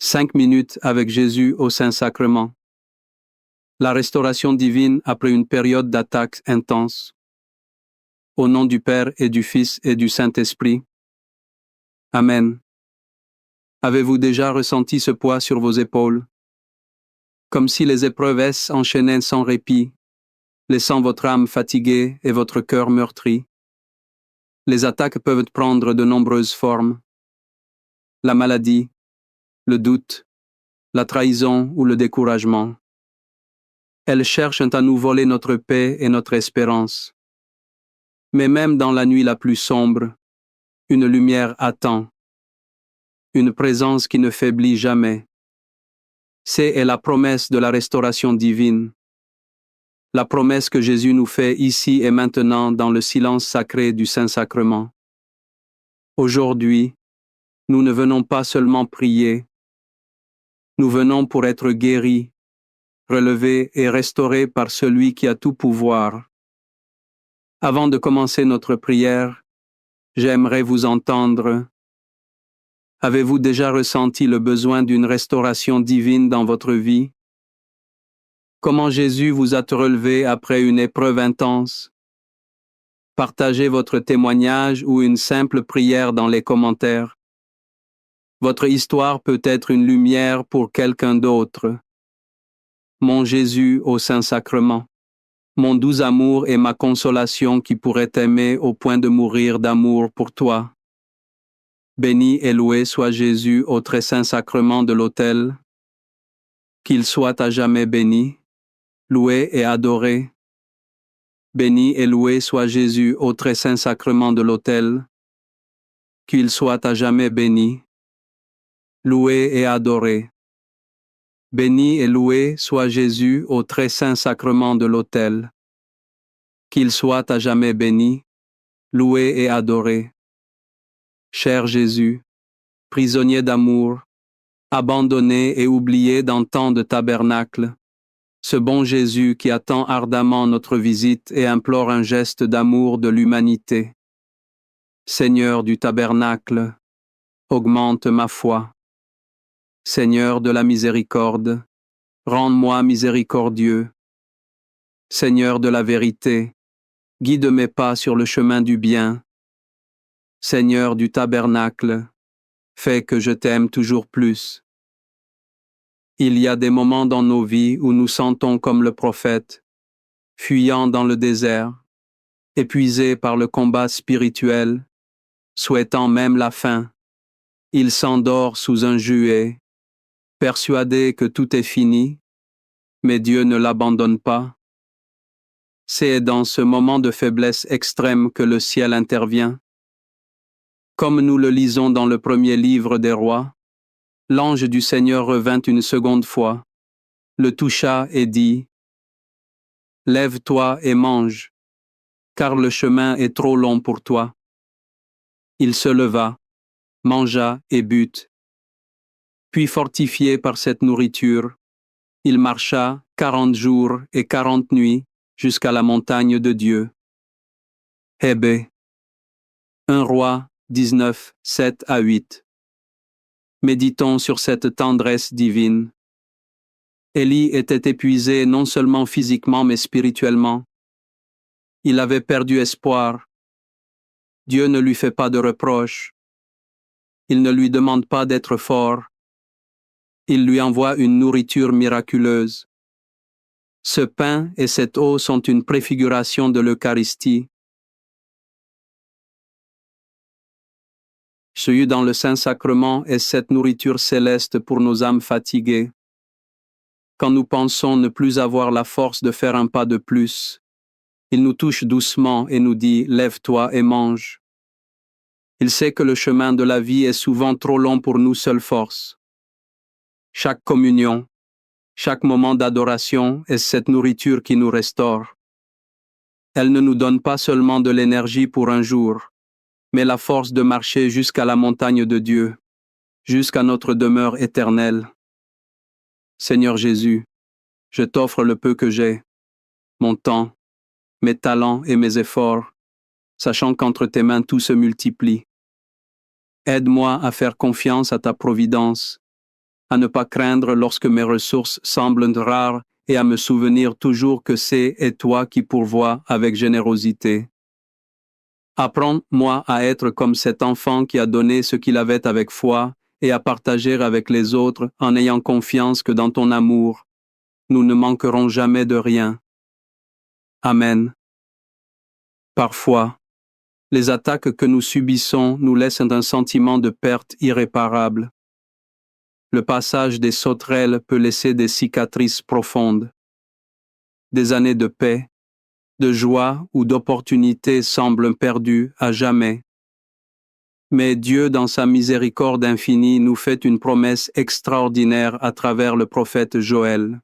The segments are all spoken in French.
5 minutes avec Jésus au Saint-Sacrement. La restauration divine après une période d'attaque intense. Au nom du Père et du Fils et du Saint-Esprit. Amen. Avez-vous déjà ressenti ce poids sur vos épaules? Comme si les épreuves s'enchaînaient sans répit, laissant votre âme fatiguée et votre cœur meurtri. Les attaques peuvent prendre de nombreuses formes. La maladie, le doute, la trahison ou le découragement. Elles cherchent à nous voler notre paix et notre espérance. Mais même dans la nuit la plus sombre, une lumière attend, une présence qui ne faiblit jamais. C'est la promesse de la restauration divine, la promesse que Jésus nous fait ici et maintenant dans le silence sacré du Saint-Sacrement. Aujourd'hui, nous ne venons pas seulement prier, nous venons pour être guéris, relevés et restaurés par celui qui a tout pouvoir. Avant de commencer notre prière, j'aimerais vous entendre. Avez-vous déjà ressenti le besoin d'une restauration divine dans votre vie? Comment Jésus vous a relevé après une épreuve intense? Partagez votre témoignage ou une simple prière dans les commentaires. Votre histoire peut être une lumière pour quelqu'un d'autre. Mon Jésus au Saint-Sacrement, mon doux amour et ma consolation qui pourrait t'aimer au point de mourir d'amour pour toi. Béni et loué soit Jésus au très saint sacrement de l'autel. Qu'il soit à jamais béni, loué et adoré. Béni et loué soit Jésus au très saint sacrement de l'autel. Qu'il soit à jamais béni, loué et adoré. Béni et loué soit Jésus au très saint sacrement de l'autel. Qu'il soit à jamais béni, loué et adoré. Cher Jésus, prisonnier d'amour, abandonné et oublié dans tant de tabernacles, ce bon Jésus qui attend ardemment notre visite et implore un geste d'amour de l'humanité. Seigneur du tabernacle, augmente ma foi. Seigneur de la miséricorde, rends-moi miséricordieux. Seigneur de la vérité, guide mes pas sur le chemin du bien. Seigneur du tabernacle, fais que je t'aime toujours plus. Il y a des moments dans nos vies où nous sentons comme le prophète, fuyant dans le désert, épuisé par le combat spirituel, souhaitant même la fin. Il s'endort sous un juet, persuadé que tout est fini, mais Dieu ne l'abandonne pas. C'est dans ce moment de faiblesse extrême que le ciel intervient. Comme nous le lisons dans le premier livre des rois, l'ange du Seigneur revint une seconde fois, le toucha et dit « Lève-toi et mange, car le chemin est trop long pour toi. » Il se leva, mangea et but. Puis fortifié par cette nourriture, il marcha 40 jours et 40 nuits jusqu'à la montagne de Dieu. Hébé. 1 Roi 19, 7 à 8. Méditons sur cette tendresse divine. Élie était épuisé non seulement physiquement mais spirituellement. Il avait perdu espoir. Dieu ne lui fait pas de reproches. Il ne lui demande pas d'être fort. Il lui envoie une nourriture miraculeuse. Ce pain et cette eau sont une préfiguration de l'Eucharistie. Celui dans le Saint-Sacrement est cette nourriture céleste pour nos âmes fatiguées. Quand nous pensons ne plus avoir la force de faire un pas de plus, il nous touche doucement et nous dit « Lève-toi et mange ». Il sait que le chemin de la vie est souvent trop long pour nous seules forces. Chaque communion, chaque moment d'adoration est cette nourriture qui nous restaure. Elle ne nous donne pas seulement de l'énergie pour un jour, mais la force de marcher jusqu'à la montagne de Dieu, jusqu'à notre demeure éternelle. Seigneur Jésus, je t'offre le peu que j'ai, mon temps, mes talents et mes efforts, sachant qu'entre tes mains tout se multiplie. Aide-moi à faire confiance à ta providence, à ne pas craindre lorsque mes ressources semblent rares et à me souvenir toujours que c'est toi qui pourvois avec générosité. Apprends-moi à être comme cet enfant qui a donné ce qu'il avait avec foi et à partager avec les autres en ayant confiance que dans ton amour, nous ne manquerons jamais de rien. Amen. Parfois, les attaques que nous subissons nous laissent un sentiment de perte irréparable. Le passage des sauterelles peut laisser des cicatrices profondes. Des années de paix, de joie ou d'opportunité semblent perdues à jamais. Mais Dieu, dans sa miséricorde infinie, nous fait une promesse extraordinaire à travers le prophète Joël.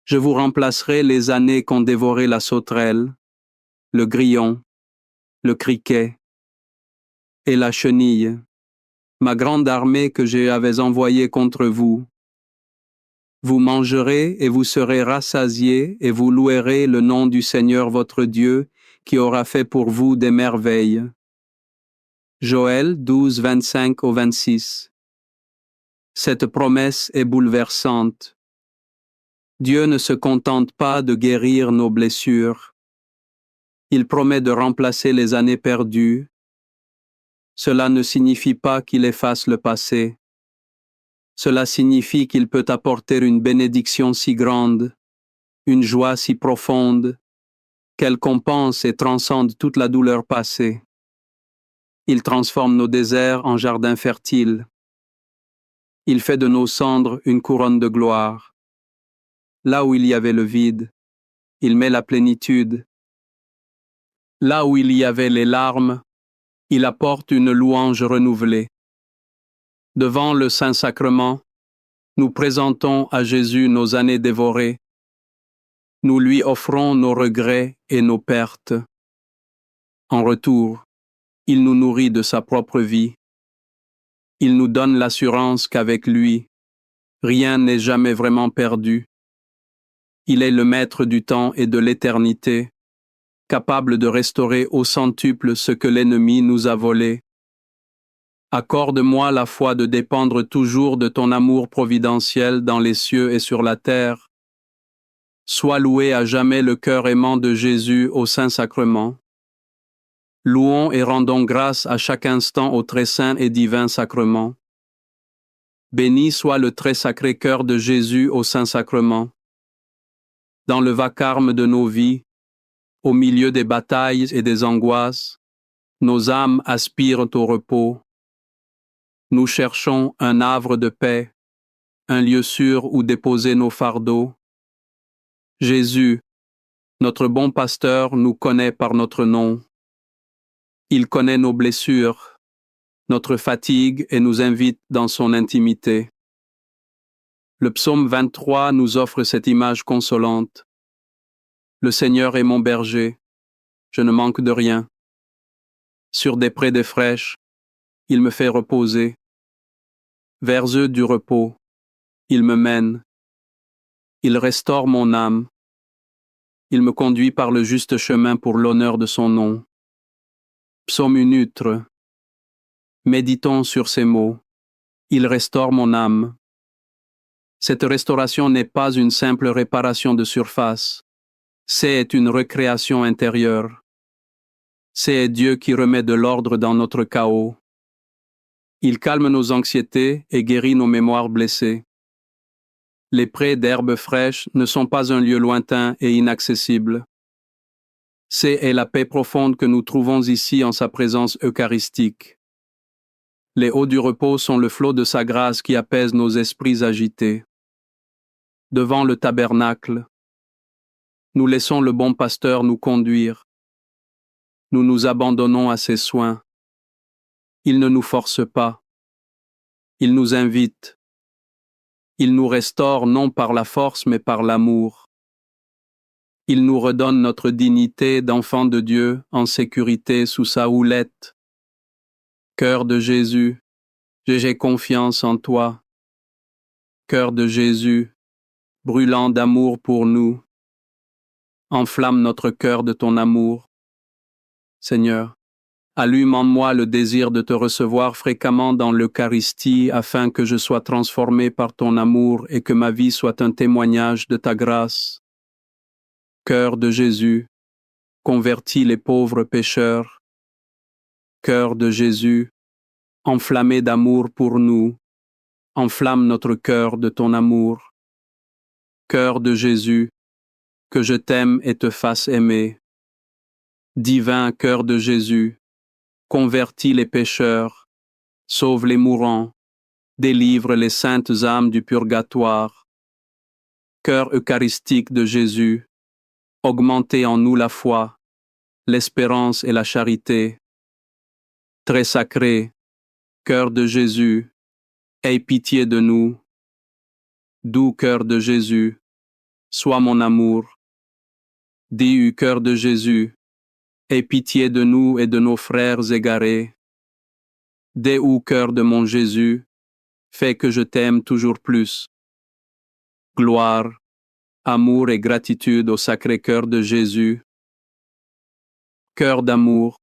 Je vous remplacerai les années qu'ont dévoré la sauterelle, le grillon, le criquet et la chenille, ma grande armée que j'avais envoyée contre vous. Vous mangerez et vous serez rassasiés et vous louerez le nom du Seigneur votre Dieu qui aura fait pour vous des merveilles. Joël 12, 25 au 26. Cette promesse est bouleversante. Dieu ne se contente pas de guérir nos blessures. Il promet de remplacer les années perdues. Cela ne signifie pas qu'il efface le passé. Cela signifie qu'il peut apporter une bénédiction si grande, une joie si profonde, qu'elle compense et transcende toute la douleur passée. Il transforme nos déserts en jardins fertiles. Il fait de nos cendres une couronne de gloire. Là où il y avait le vide, il met la plénitude. Là où il y avait les larmes, il apporte une louange renouvelée. Devant le Saint-Sacrement, nous présentons à Jésus nos années dévorées. Nous lui offrons nos regrets et nos pertes. En retour, il nous nourrit de sa propre vie. Il nous donne l'assurance qu'avec lui, rien n'est jamais vraiment perdu. Il est le maître du temps et de l'éternité, capable de restaurer au centuple ce que l'ennemi nous a volé. Accorde-moi la foi de dépendre toujours de ton amour providentiel dans les cieux et sur la terre. Sois loué à jamais le cœur aimant de Jésus au Saint-Sacrement. Louons et rendons grâce à chaque instant au très saint et divin sacrement. Béni soit le très sacré cœur de Jésus au Saint-Sacrement. Dans le vacarme de nos vies, au milieu des batailles et des angoisses, nos âmes aspirent au repos. Nous cherchons un havre de paix, un lieu sûr où déposer nos fardeaux. Jésus, notre bon pasteur, nous connaît par notre nom. Il connaît nos blessures, notre fatigue et nous invite dans son intimité. Le psaume 23 nous offre cette image consolante. Le Seigneur est mon berger, je ne manque de rien. Sur des prés des fraîches, il me fait reposer. Vers eux du repos, il me mène. Il restaure mon âme. Il me conduit par le juste chemin pour l'honneur de son nom. Psaume neutre. Méditons sur ces mots. Il restaure mon âme. Cette restauration n'est pas une simple réparation de surface. C'est une recréation intérieure. C'est Dieu qui remet de l'ordre dans notre chaos. Il calme nos anxiétés et guérit nos mémoires blessées. Les prés d'herbes fraîches ne sont pas un lieu lointain et inaccessible. C'est la paix profonde que nous trouvons ici en sa présence eucharistique. Les eaux du repos sont le flot de sa grâce qui apaise nos esprits agités. Devant le tabernacle, nous laissons le bon pasteur nous conduire. Nous nous abandonnons à ses soins. Il ne nous force pas. Il nous invite. Il nous restaure non par la force mais par l'amour. Il nous redonne notre dignité d'enfant de Dieu en sécurité sous sa houlette. Cœur de Jésus, j'ai confiance en toi. Cœur de Jésus, brûlant d'amour pour nous, enflamme notre cœur de ton amour. Seigneur, Allume en moi le désir de te recevoir fréquemment dans l'Eucharistie afin que je sois transformé par ton amour et que ma vie soit un témoignage de ta grâce. Cœur de Jésus, convertis les pauvres pécheurs. Cœur de Jésus, enflammé d'amour pour nous, enflamme notre cœur de ton amour. Cœur de Jésus, que je t'aime et te fasse aimer. Divin cœur de Jésus, convertis les pécheurs, sauve les mourants, délivre les saintes âmes du purgatoire. Cœur eucharistique de Jésus, augmentez en nous la foi, l'espérance et la charité. Très sacré, cœur de Jésus, aie pitié de nous. Doux cœur de Jésus, sois mon amour. Dieu cœur de Jésus, aie pitié de nous et de nos frères égarés. Déou cœur de mon Jésus, fais que je t'aime toujours plus. Gloire, amour et gratitude au Sacré-Cœur de Jésus. Cœur d'amour,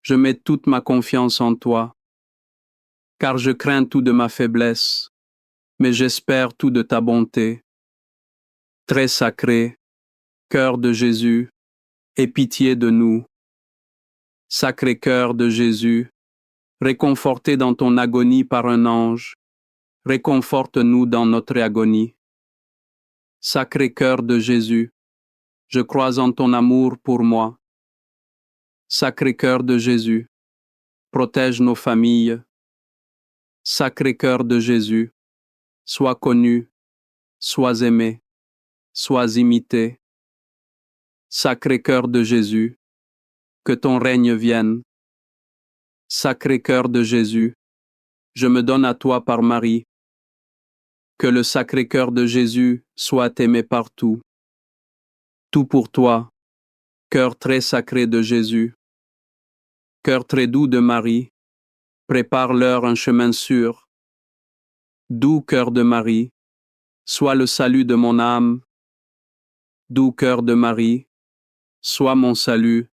je mets toute ma confiance en toi, car je crains tout de ma faiblesse, mais j'espère tout de ta bonté. Très sacré, Cœur de Jésus, aie pitié de nous. Sacré Cœur de Jésus, réconforté dans ton agonie par un ange, réconforte-nous dans notre agonie. Sacré Cœur de Jésus, je crois en ton amour pour moi. Sacré Cœur de Jésus, protège nos familles. Sacré Cœur de Jésus, sois connu, sois aimé, sois imité. Sacré Cœur de Jésus, que ton règne vienne. Sacré Cœur de Jésus, je me donne à toi par Marie. Que le Sacré Cœur de Jésus soit aimé partout. Tout pour toi, Cœur très sacré de Jésus. Cœur très doux de Marie, prépare-leur un chemin sûr. Doux cœur de Marie, sois le salut de mon âme. Doux cœur de Marie, sois mon salut.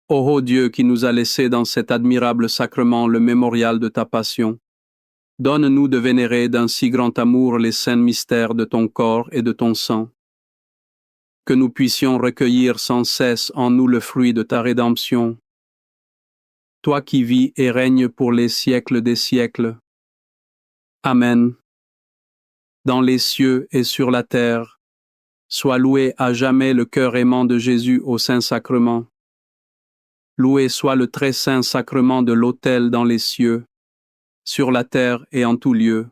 Ô Dieu qui nous a laissé dans cet admirable sacrement le mémorial de ta passion, donne-nous de vénérer d'un si grand amour les saints mystères de ton corps et de ton sang. Que nous puissions recueillir sans cesse en nous le fruit de ta rédemption. Toi qui vis et règnes pour les siècles des siècles. Amen. Dans les cieux et sur la terre, sois loué à jamais le cœur aimant de Jésus au Saint-Sacrement. Loué soit le très saint sacrement de l'autel dans les cieux, sur la terre et en tout lieu.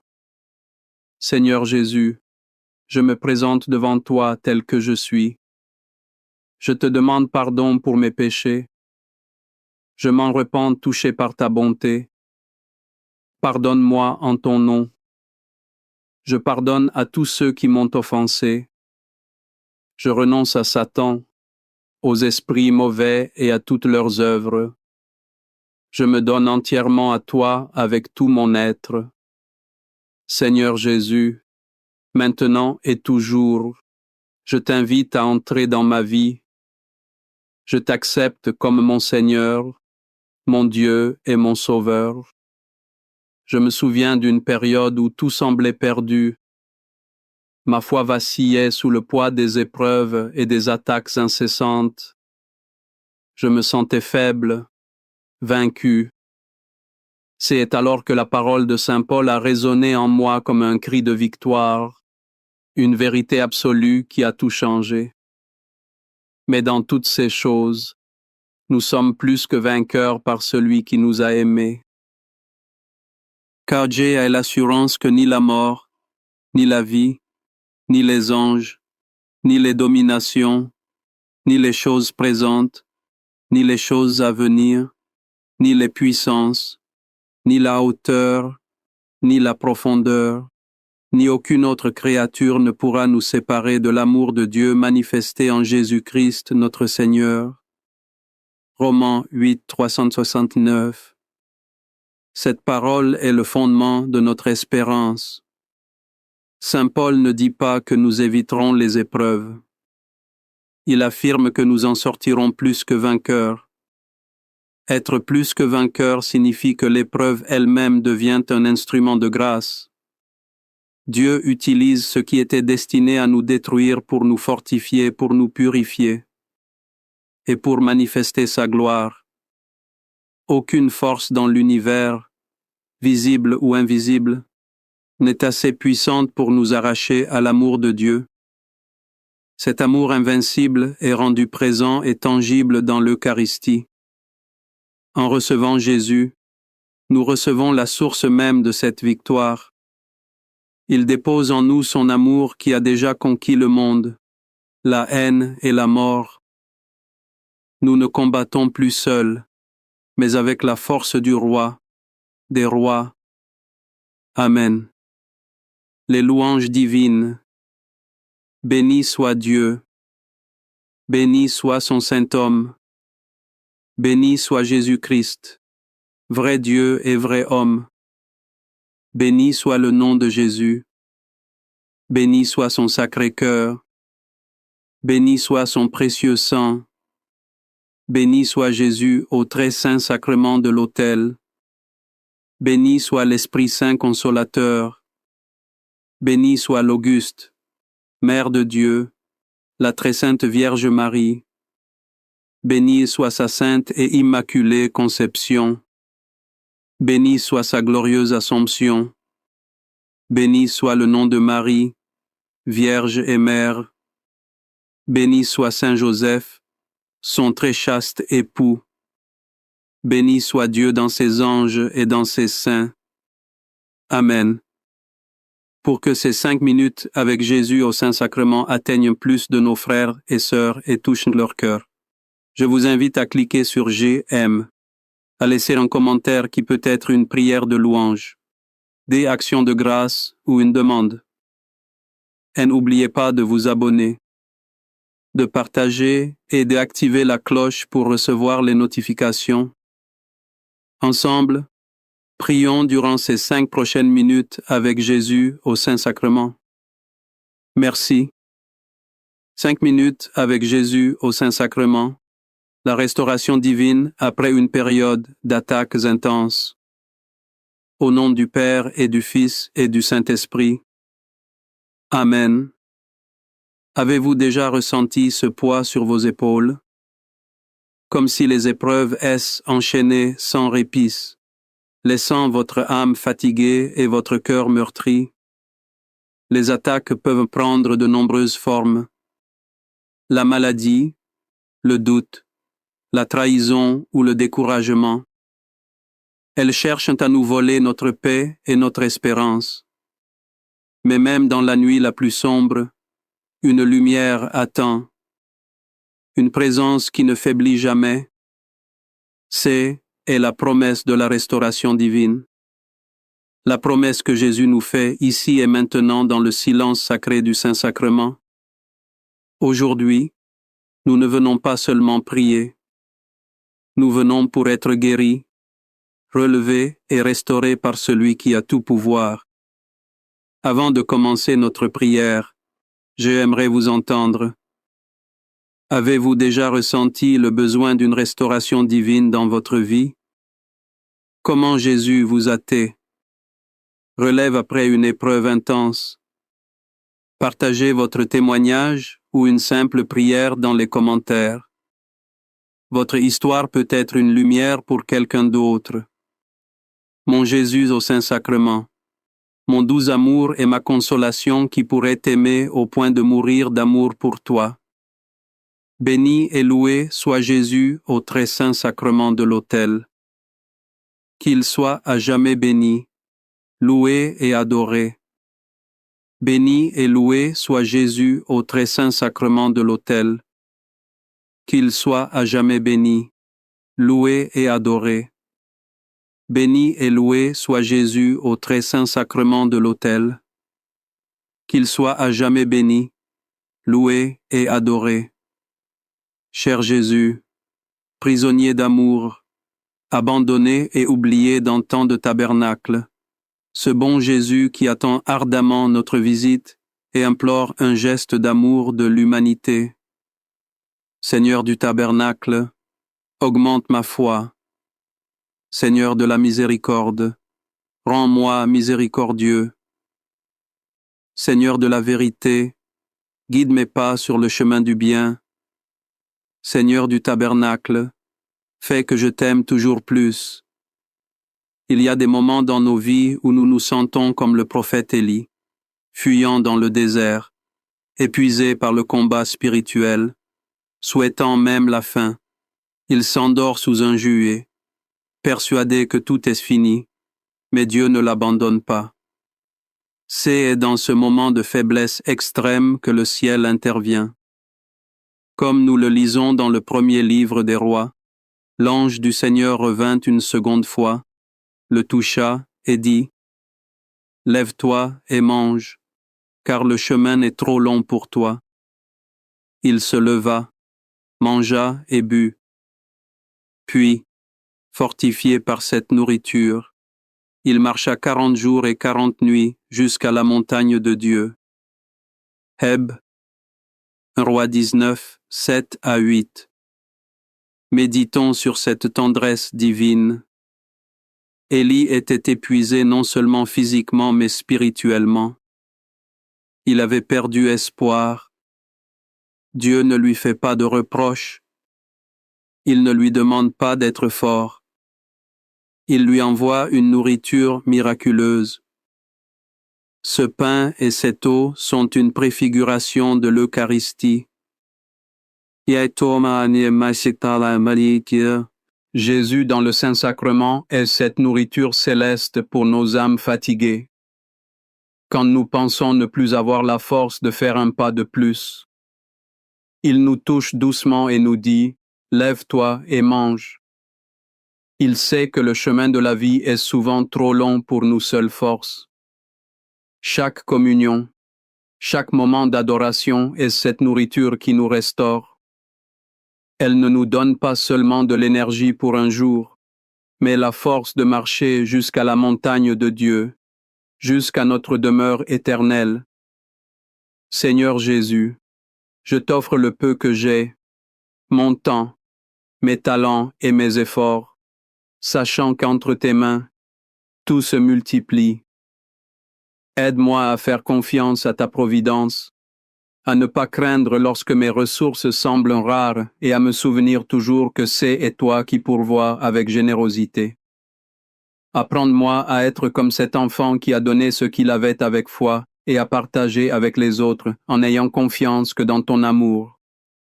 Seigneur Jésus, je me présente devant toi tel que je suis. Je te demande pardon pour mes péchés. Je m'en repens touché par ta bonté. Pardonne-moi en ton nom. Je pardonne à tous ceux qui m'ont offensé. Je renonce à Satan, aux esprits mauvais et à toutes leurs œuvres. Je me donne entièrement à toi avec tout mon être. Seigneur Jésus, maintenant et toujours, je t'invite à entrer dans ma vie. Je t'accepte comme mon Seigneur, mon Dieu et mon Sauveur. Je me souviens d'une période où tout semblait perdu. Ma foi vacillait sous le poids des épreuves et des attaques incessantes. Je me sentais faible, vaincu. C'est alors que la parole de saint Paul a résonné en moi comme un cri de victoire, une vérité absolue qui a tout changé. Mais dans toutes ces choses, nous sommes plus que vainqueurs par celui qui nous a aimés. Car Dieu a l'assurance que ni la mort, ni la vie, ni les anges, ni les dominations, ni les choses présentes, ni les choses à venir, ni les puissances, ni la hauteur, ni la profondeur, ni aucune autre créature ne pourra nous séparer de l'amour de Dieu manifesté en Jésus-Christ notre Seigneur. Romains 8, 369. Cette parole est le fondement de notre espérance. Saint Paul ne dit pas que nous éviterons les épreuves. Il affirme que nous en sortirons plus que vainqueurs. Être plus que vainqueur signifie que l'épreuve elle-même devient un instrument de grâce. Dieu utilise ce qui était destiné à nous détruire pour nous fortifier, pour nous purifier et pour manifester sa gloire. Aucune force dans l'univers, visible ou invisible, n'est assez puissante pour nous arracher à l'amour de Dieu. Cet amour invincible est rendu présent et tangible dans l'Eucharistie. En recevant Jésus, nous recevons la source même de cette victoire. Il dépose en nous son amour qui a déjà conquis le monde, la haine et la mort. Nous ne combattons plus seuls, mais avec la force du roi, des rois. Amen. Les louanges divines. Béni soit Dieu. Béni soit son Saint-Homme. Béni soit Jésus-Christ, vrai Dieu et vrai homme. Béni soit le nom de Jésus. Béni soit son sacré cœur. Béni soit son précieux sang. Béni soit Jésus au très saint sacrement de l'autel. Béni soit l'Esprit Saint consolateur. Béni soit l'Auguste, Mère de Dieu, la très sainte Vierge Marie. Béni soit sa sainte et immaculée conception. Béni soit sa glorieuse Assomption. Béni soit le nom de Marie, Vierge et Mère. Béni soit Saint Joseph, son très chaste époux. Béni soit Dieu dans ses anges et dans ses saints. Amen. Pour que ces 5 minutes avec Jésus au Saint-Sacrement atteignent plus de nos frères et sœurs et touchent leur cœur, je vous invite à cliquer sur J'aime, à laisser un commentaire qui peut être une prière de louange, des actions de grâce ou une demande. Et n'oubliez pas de vous abonner, de partager et d'activer la cloche pour recevoir les notifications. Ensemble, prions durant ces 5 prochaines minutes avec Jésus au Saint-Sacrement. Merci. 5 minutes avec Jésus au Saint-Sacrement, la restauration divine après une période d'attaques intenses. Au nom du Père et du Fils et du Saint-Esprit. Amen. Avez-vous déjà ressenti ce poids sur vos épaules? Comme si les épreuves enchaînées sans répit, laissant votre âme fatiguée et votre cœur meurtri. Les attaques peuvent prendre de nombreuses formes. La maladie, le doute, la trahison ou le découragement. Elles cherchent à nous voler notre paix et notre espérance. Mais même dans la nuit la plus sombre, une lumière attend, une présence qui ne faiblit jamais. C'est la promesse de la restauration divine. La promesse que Jésus nous fait ici et maintenant dans le silence sacré du Saint-Sacrement. Aujourd'hui, nous ne venons pas seulement prier. Nous venons pour être guéris, relevés et restaurés par celui qui a tout pouvoir. Avant de commencer notre prière, j'aimerais vous entendre. Avez-vous déjà ressenti le besoin d'une restauration divine dans votre vie? Comment Jésus vous a-t-il? Relève après une épreuve intense. Partagez votre témoignage ou une simple prière dans les commentaires. Votre histoire peut être une lumière pour quelqu'un d'autre. Mon Jésus au Saint-Sacrement, mon doux amour et ma consolation qui pourrait t'aimer au point de mourir d'amour pour toi. Béni et loué soit Jésus au très saint sacrement de l'autel. Qu'il soit à jamais béni, loué et adoré. Béni et loué soit Jésus au très saint sacrement de l'autel. Qu'il soit à jamais béni, loué et adoré. Béni et loué soit Jésus au très saint sacrement de l'autel. Qu'il soit à jamais béni, loué et adoré. Cher Jésus, prisonnier d'amour, abandonné et oublié dans tant de tabernacles, ce bon Jésus qui attend ardemment notre visite et implore un geste d'amour de l'humanité. Seigneur du tabernacle, augmente ma foi, Seigneur de la miséricorde, rends-moi miséricordieux. Seigneur de la vérité, guide mes pas sur le chemin du bien. Seigneur du tabernacle, fais que je t'aime toujours plus. Il y a des moments dans nos vies où nous nous sentons comme le prophète Élie, fuyant dans le désert, épuisé par le combat spirituel, souhaitant même la fin. Il s'endort sous un juillet, persuadé que tout est fini, mais Dieu ne l'abandonne pas. C'est dans ce moment de faiblesse extrême que le ciel intervient. Comme nous le lisons dans le premier livre des rois, l'ange du Seigneur revint une seconde fois, le toucha et dit, « Lève-toi et mange, car le chemin est trop long pour toi. » Il se leva, mangea et but. Puis, fortifié par cette nourriture, il marcha 40 jours et 40 nuits jusqu'à la montagne de Dieu. Heb, 1 Roi 19, 7 à 8. Méditons sur cette tendresse divine. Élie était épuisé non seulement physiquement mais spirituellement. Il avait perdu espoir. Dieu ne lui fait pas de reproches. Il ne lui demande pas d'être fort. Il lui envoie une nourriture miraculeuse. Ce pain et cette eau sont une préfiguration de l'Eucharistie. Jésus dans le Saint-Sacrement est cette nourriture céleste pour nos âmes fatiguées. Quand nous pensons ne plus avoir la force de faire un pas de plus, il nous touche doucement et nous dit « Lève-toi et mange ». Il sait que le chemin de la vie est souvent trop long pour nous seules forces. Chaque communion, chaque moment d'adoration est cette nourriture qui nous restaure. Elle ne nous donne pas seulement de l'énergie pour un jour, mais la force de marcher jusqu'à la montagne de Dieu, jusqu'à notre demeure éternelle. Seigneur Jésus, je t'offre le peu que j'ai, mon temps, mes talents et mes efforts, sachant qu'entre tes mains, tout se multiplie. Aide-moi à faire confiance à ta providence, à ne pas craindre lorsque mes ressources semblent rares et à me souvenir toujours que c'est toi qui pourvois avec générosité. Apprends-moi à être comme cet enfant qui a donné ce qu'il avait avec foi et à partager avec les autres en ayant confiance que dans ton amour,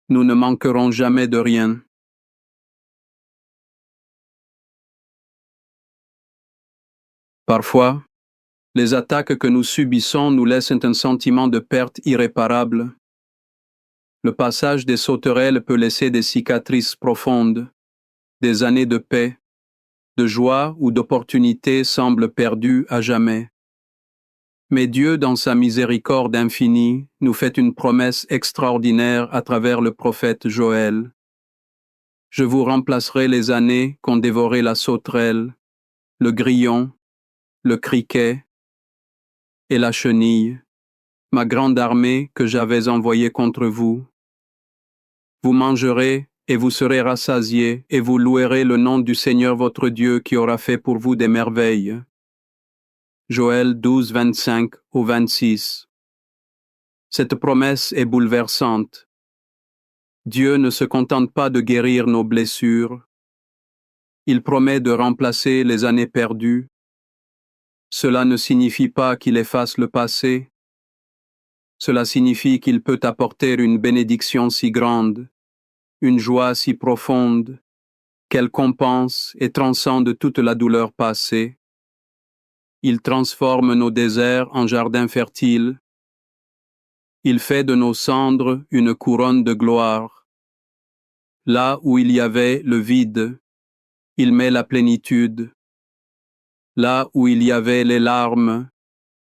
nous ne manquerons jamais de rien. Parfois, les attaques que nous subissons nous laissent un sentiment de perte irréparable. Le passage des sauterelles peut laisser des cicatrices profondes. Des années de paix, de joie ou d'opportunité semblent perdues à jamais. Mais Dieu, dans sa miséricorde infinie, nous fait une promesse extraordinaire à travers le prophète Joël. Je vous remplacerai les années qu'ont dévoré la sauterelle, le grillon, le criquet et la chenille, ma grande armée que j'avais envoyée contre vous. Vous mangerez et vous serez rassasiés, et vous louerez le nom du Seigneur votre Dieu qui aura fait pour vous des merveilles. Joël 12, 25 au 26. Cette promesse est bouleversante. Dieu ne se contente pas de guérir nos blessures. Il promet de remplacer les années perdues. Cela ne signifie pas qu'il efface le passé. Cela signifie qu'il peut apporter une bénédiction si grande, une joie si profonde, qu'elle compense et transcende toute la douleur passée. Il transforme nos déserts en jardins fertiles. Il fait de nos cendres une couronne de gloire. Là où il y avait le vide, il met la plénitude. Là où il y avait les larmes,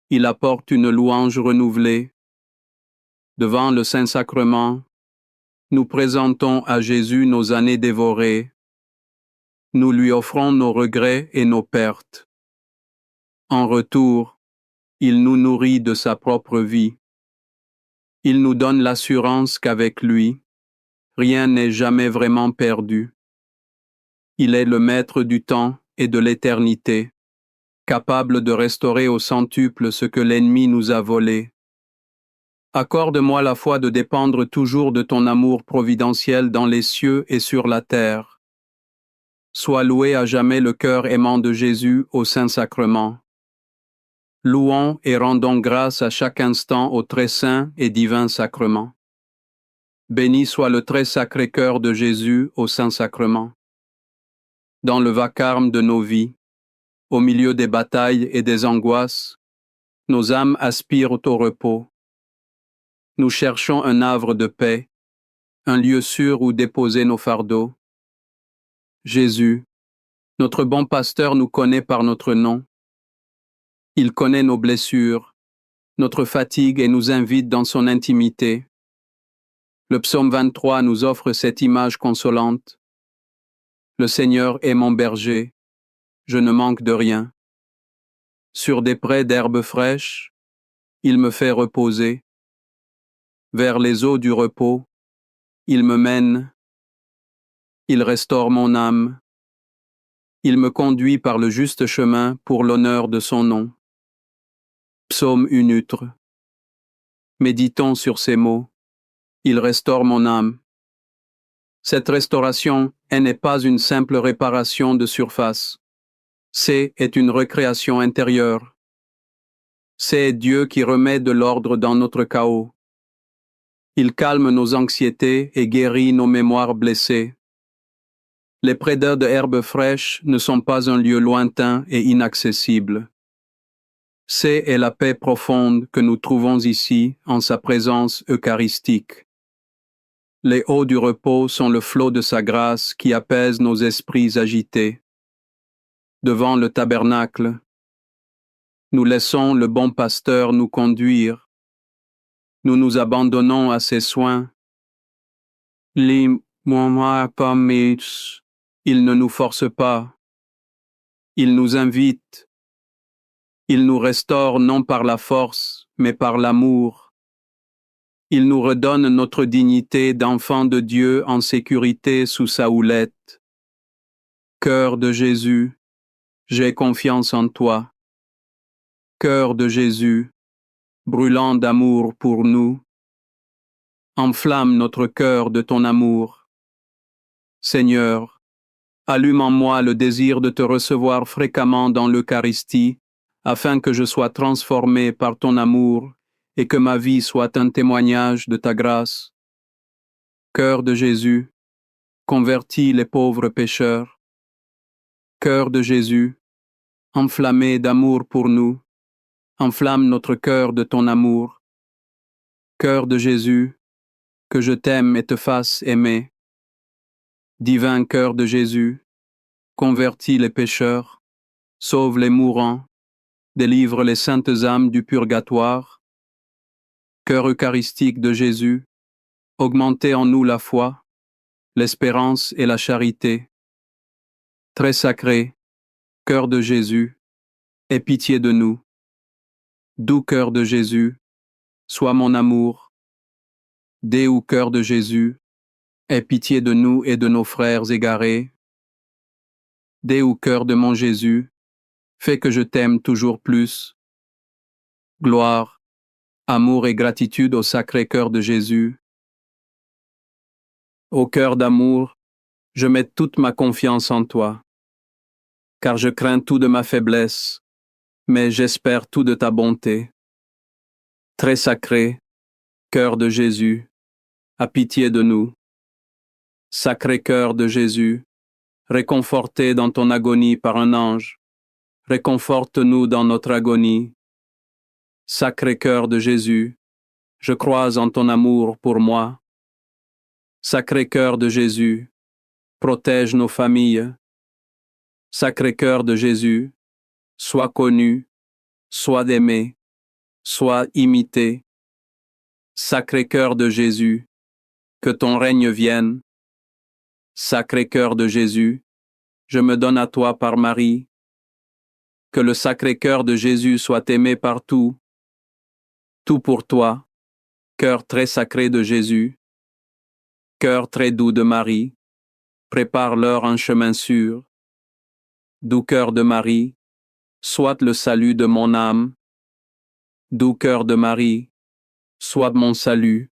il apporte une louange renouvelée. Devant le Saint-Sacrement, nous présentons à Jésus nos années dévorées. Nous lui offrons nos regrets et nos pertes. En retour, il nous nourrit de sa propre vie. Il nous donne l'assurance qu'avec lui, rien n'est jamais vraiment perdu. Il est le maître du temps et de l'éternité, capable de restaurer au centuple ce que l'ennemi nous a volé. Accorde-moi la foi de dépendre toujours de ton amour providentiel dans les cieux et sur la terre. Sois loué à jamais le cœur aimant de Jésus au Saint-Sacrement. Louons et rendons grâce à chaque instant au très saint et divin sacrement. Béni soit le très sacré cœur de Jésus au Saint-Sacrement. Dans le vacarme de nos vies, au milieu des batailles et des angoisses, nos âmes aspirent au repos. Nous cherchons un havre de paix, un lieu sûr où déposer nos fardeaux. Jésus, notre bon pasteur, nous connaît par notre nom. Il connaît nos blessures, notre fatigue et nous invite dans son intimité. Le psaume 23 nous offre cette image consolante. Le Seigneur est mon berger, je ne manque de rien. Sur des prés d'herbes fraîches, il me fait reposer. Vers les eaux du repos, il me mène. Il restaure mon âme. Il me conduit par le juste chemin pour l'honneur de son nom. Psaume unitre. Méditons sur ces mots. Il restaure mon âme. Cette restauration, elle n'est pas une simple réparation de surface. C'est une recréation intérieure. C'est Dieu qui remet de l'ordre dans notre chaos. Il calme nos anxiétés et guérit nos mémoires blessées. Les prés de herbes fraîches ne sont pas un lieu lointain et inaccessible. C'est la paix profonde que nous trouvons ici en sa présence eucharistique. Les eaux du repos sont le flot de sa grâce qui apaise nos esprits agités. Devant le tabernacle, nous laissons le bon pasteur nous conduire. Nous nous abandonnons à ses soins. Il ne nous force pas. Il nous invite. Il nous restaure non par la force, mais par l'amour. Il nous redonne notre dignité d'enfant de Dieu en sécurité sous sa houlette. Cœur de Jésus, j'ai confiance en toi. Cœur de Jésus, brûlant d'amour pour nous, enflamme notre cœur de ton amour. Seigneur, allume en moi le désir de te recevoir fréquemment dans l'Eucharistie, afin que je sois transformé par ton amour et que ma vie soit un témoignage de ta grâce. Cœur de Jésus, convertis les pauvres pécheurs. Cœur de Jésus, enflammé d'amour pour nous, enflamme notre cœur de ton amour. Cœur de Jésus, que je t'aime et te fasse aimer. Divin cœur de Jésus, convertis les pécheurs, sauve les mourants, délivre les saintes âmes du purgatoire. Cœur eucharistique de Jésus, augmentez en nous la foi, l'espérance et la charité. Très sacré, cœur de Jésus, aie pitié de nous. Doux cœur de Jésus, sois mon amour. Déou cœur de Jésus, aie pitié de nous et de nos frères égarés. Déou cœur de mon Jésus, fais que je t'aime toujours plus. Gloire, amour et gratitude au sacré cœur de Jésus. Ô cœur d'amour, je mets toute ma confiance en toi, car je crains tout de ma faiblesse, mais j'espère tout de ta bonté. Très sacré, cœur de Jésus, aie pitié de nous. Sacré cœur de Jésus, réconforté dans ton agonie par un ange, réconforte-nous dans notre agonie. Sacré cœur de Jésus, je crois en ton amour pour moi. Sacré cœur de Jésus, protège nos familles. Sacré cœur de Jésus, sois connu, sois aimé, sois imité. Sacré cœur de Jésus, que ton règne vienne. Sacré cœur de Jésus, je me donne à toi par Marie. Que le sacré cœur de Jésus soit aimé partout. Tout pour toi, cœur très sacré de Jésus. Cœur très doux de Marie, prépare-leur un chemin sûr. Doux cœur de Marie, soit le salut de mon âme. Doux cœur de Marie, soit mon salut.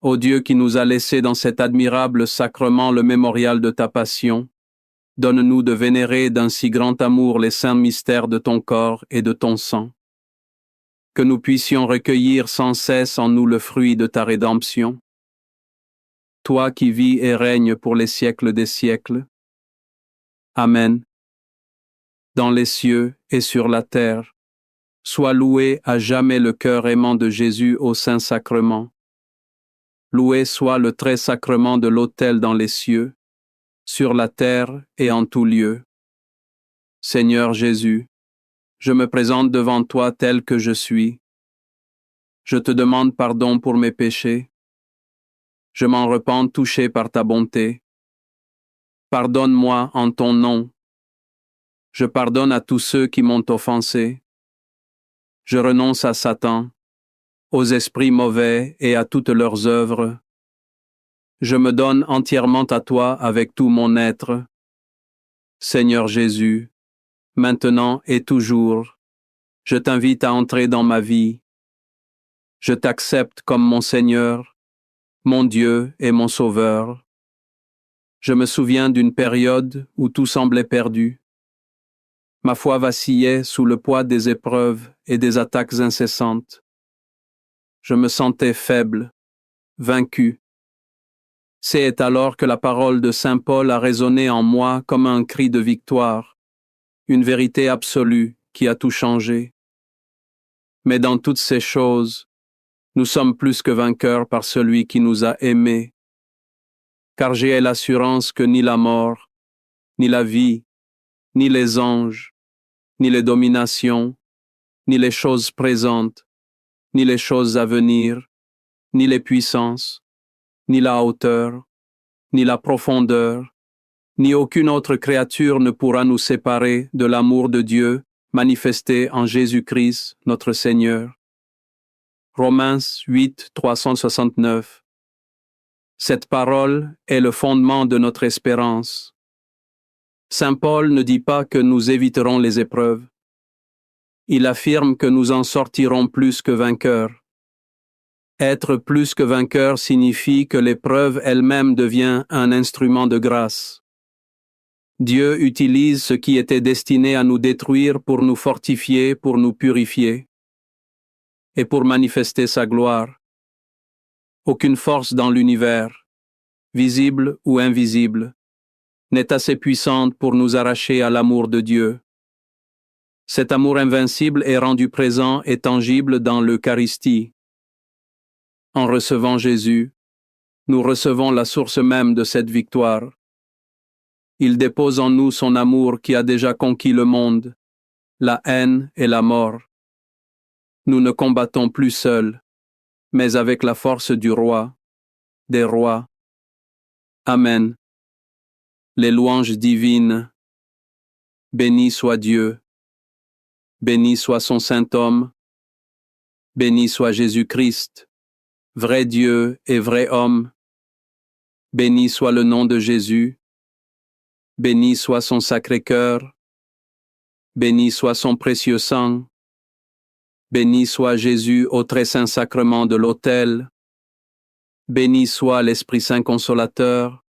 Ô Dieu qui nous a laissé dans cet admirable sacrement le mémorial de ta passion, donne-nous de vénérer d'un si grand amour les saints mystères de ton corps et de ton sang. Que nous puissions recueillir sans cesse en nous le fruit de ta rédemption. Toi qui vis et règnes pour les siècles des siècles. Amen. Dans les cieux et sur la terre, sois loué à jamais le cœur aimant de Jésus au Saint-Sacrement. Loué soit le très sacrement de l'autel dans les cieux, sur la terre et en tout lieu. Seigneur Jésus, je me présente devant toi tel que je suis. Je te demande pardon pour mes péchés. Je m'en repens touché par ta bonté. Pardonne-moi en ton nom. Je pardonne à tous ceux qui m'ont offensé. Je renonce à Satan, aux esprits mauvais et à toutes leurs œuvres. Je me donne entièrement à toi avec tout mon être. Seigneur Jésus, maintenant et toujours, je t'invite à entrer dans ma vie. Je t'accepte comme mon Seigneur, mon Dieu et mon Sauveur. Je me souviens d'une période où tout semblait perdu. Ma foi vacillait sous le poids des épreuves et des attaques incessantes. Je me sentais faible, vaincu. C'est alors que la parole de Saint Paul a résonné en moi comme un cri de victoire, une vérité absolue qui a tout changé. Mais dans toutes ces choses, nous sommes plus que vainqueurs par celui qui nous a aimés. Car j'ai l'assurance que ni la mort, ni la vie, ni les anges, ni les dominations, ni les choses présentes, ni les choses à venir, ni les puissances, ni la hauteur, ni la profondeur, ni aucune autre créature ne pourra nous séparer de l'amour de Dieu manifesté en Jésus-Christ, notre Seigneur. Romains 8, 369. Cette parole est le fondement de notre espérance. Saint Paul ne dit pas que nous éviterons les épreuves. Il affirme que nous en sortirons plus que vainqueurs. Être plus que vainqueur signifie que l'épreuve elle-même devient un instrument de grâce. Dieu utilise ce qui était destiné à nous détruire pour nous fortifier, pour nous purifier et pour manifester sa gloire. Aucune force dans l'univers, visible ou invisible, n'est assez puissante pour nous arracher à l'amour de Dieu. Cet amour invincible est rendu présent et tangible dans l'Eucharistie. En recevant Jésus, nous recevons la source même de cette victoire. Il dépose en nous son amour qui a déjà conquis le monde, la haine et la mort. Nous ne combattons plus seuls, mais avec la force du Roi, des rois. Amen. Les louanges divines. Béni soit Dieu. Béni soit son Saint-Homme. Béni soit Jésus-Christ, vrai Dieu et vrai homme. Béni soit le nom de Jésus. Béni soit son Sacré-Cœur. Béni soit son précieux sang. Béni soit Jésus au très saint sacrement de l'autel. Béni soit l'Esprit Saint Consolateur.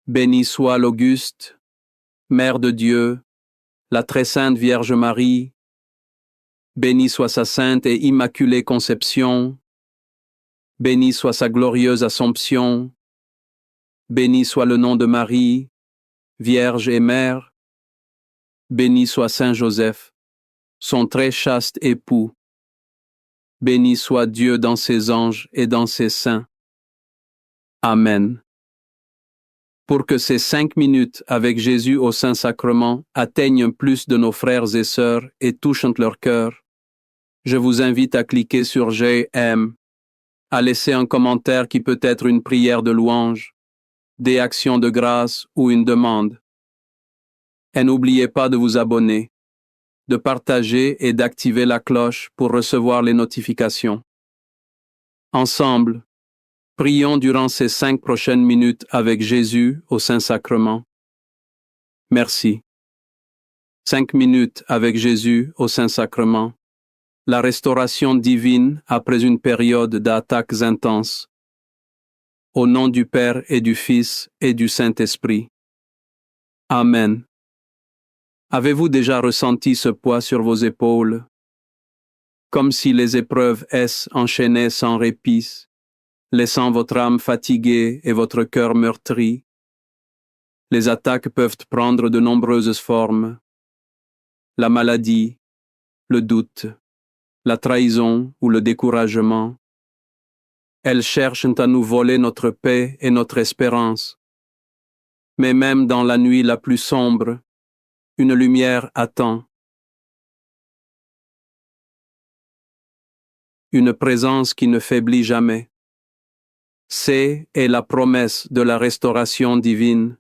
Béni soit l'Auguste, Mère de Dieu, la très sainte Vierge Marie. Béni soit sa sainte et immaculée conception. Béni soit sa glorieuse Assomption. Béni soit le nom de Marie, Vierge et Mère. Béni soit Saint Joseph, son très chaste époux. Béni soit Dieu dans ses anges et dans ses saints. Amen. Pour que ces 5 minutes avec Jésus au Saint-Sacrement atteignent plus de nos frères et sœurs et touchent leur cœur, je vous invite à cliquer sur j'aime, à laisser un commentaire qui peut être une prière de louange, des actions de grâce ou une demande. Et n'oubliez pas de vous abonner, de partager et d'activer la cloche pour recevoir les notifications. Ensemble, prions durant ces 5 prochaines minutes avec Jésus au Saint-Sacrement. Merci. 5 minutes avec Jésus au Saint-Sacrement. La restauration divine après une période d'attaques intenses. Au nom du Père et du Fils et du Saint-Esprit. Amen. Avez-vous déjà ressenti ce poids sur vos épaules? Comme si les épreuves enchaînaient sans répit, laissant votre âme fatiguée et votre cœur meurtri. Les attaques peuvent prendre de nombreuses formes. La maladie, le doute, la trahison ou le découragement. Elles cherchent à nous voler notre paix et notre espérance. Mais même dans la nuit la plus sombre, une lumière attend. Une présence qui ne faiblit jamais. C'est la promesse de la restauration divine.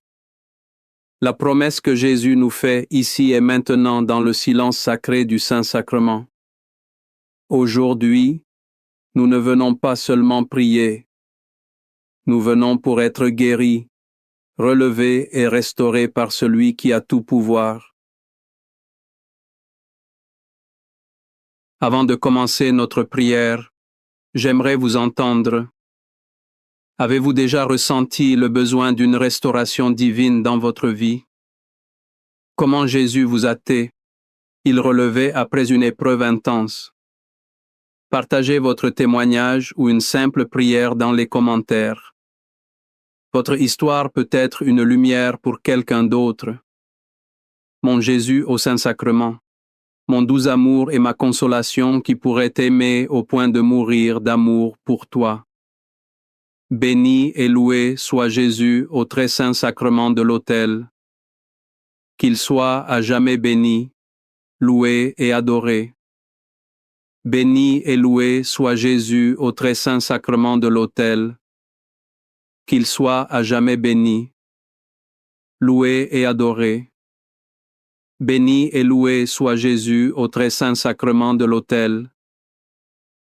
La promesse que Jésus nous fait ici et maintenant dans le silence sacré du Saint-Sacrement. Aujourd'hui, nous ne venons pas seulement prier. Nous venons pour être guéris, relevés et restaurés par celui qui a tout pouvoir. Avant de commencer notre prière, j'aimerais vous entendre. Avez-vous déjà ressenti le besoin d'une restauration divine dans votre vie? Comment Jésus vous a-t-il relevé après une épreuve intense? Partagez votre témoignage ou une simple prière dans les commentaires. Votre histoire peut être une lumière pour quelqu'un d'autre. Mon Jésus au Saint-Sacrement, mon doux amour et ma consolation qui pourrait t'aimer au point de mourir d'amour pour toi. Béni et loué soit Jésus au très saint sacrement de l'autel. Qu'il soit à jamais béni, loué et adoré. Béni et loué soit Jésus au très saint sacrement de l'autel. Qu'il soit à jamais béni, loué et adoré. Béni et loué soit Jésus au très saint sacrement de l'autel.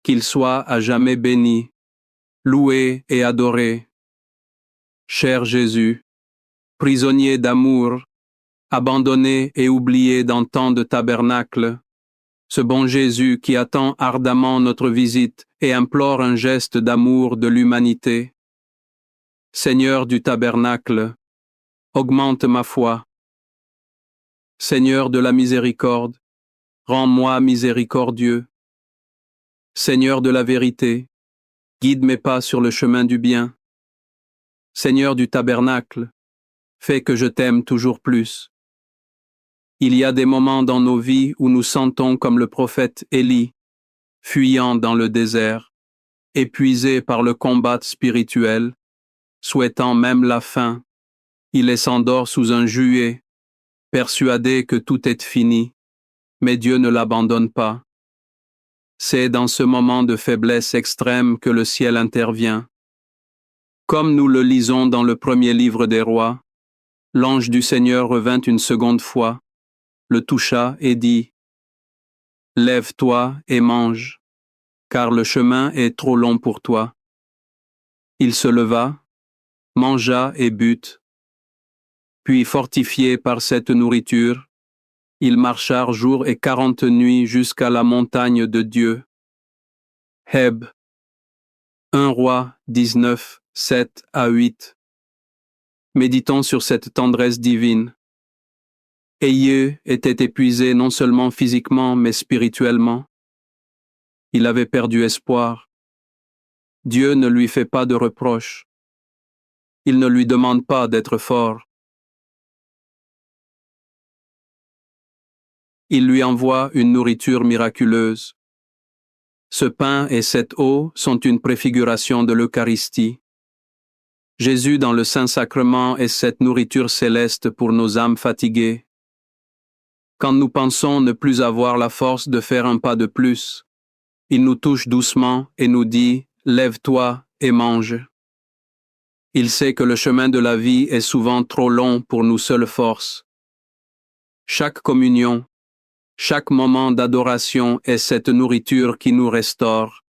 Qu'il soit à jamais béni, loué et adoré. Cher Jésus, prisonnier d'amour, abandonné et oublié dans tant de tabernacles, ce bon Jésus qui attend ardemment notre visite et implore un geste d'amour de l'humanité. Seigneur du tabernacle, augmente ma foi. Seigneur de la miséricorde, rends-moi miséricordieux. Seigneur de la vérité, guide mes pas sur le chemin du bien. Seigneur du tabernacle, fais que je t'aime toujours plus. Il y a des moments dans nos vies où nous sentons comme le prophète Élie, fuyant dans le désert, épuisé par le combat spirituel, souhaitant même la fin. Il s'endort sous un juillet, persuadé que tout est fini, mais Dieu ne l'abandonne pas. C'est dans ce moment de faiblesse extrême que le ciel intervient. Comme nous le lisons dans le premier livre des rois, l'ange du Seigneur revint une seconde fois, le toucha et dit « Lève-toi et mange, car le chemin est trop long pour toi. » Il se leva, mangea et but. Puis fortifié par cette nourriture, ils marchèrent jour et 40 nuits jusqu'à la montagne de Dieu. Heb. 1 Roi 19, 7 à 8. Méditons sur cette tendresse divine. Élieu était épuisé non seulement physiquement mais spirituellement. Il avait perdu espoir. Dieu ne lui fait pas de reproches. Il ne lui demande pas d'être fort. Il lui envoie une nourriture miraculeuse. Ce pain et cette eau sont une préfiguration de l'Eucharistie. Jésus dans le Saint-Sacrement est cette nourriture céleste pour nos âmes fatiguées. Quand nous pensons ne plus avoir la force de faire un pas de plus, il nous touche doucement et nous dit « Lève-toi et mange ». Il sait que le chemin de la vie est souvent trop long pour nos seules forces. Chaque communion, chaque moment d'adoration est cette nourriture qui nous restaure.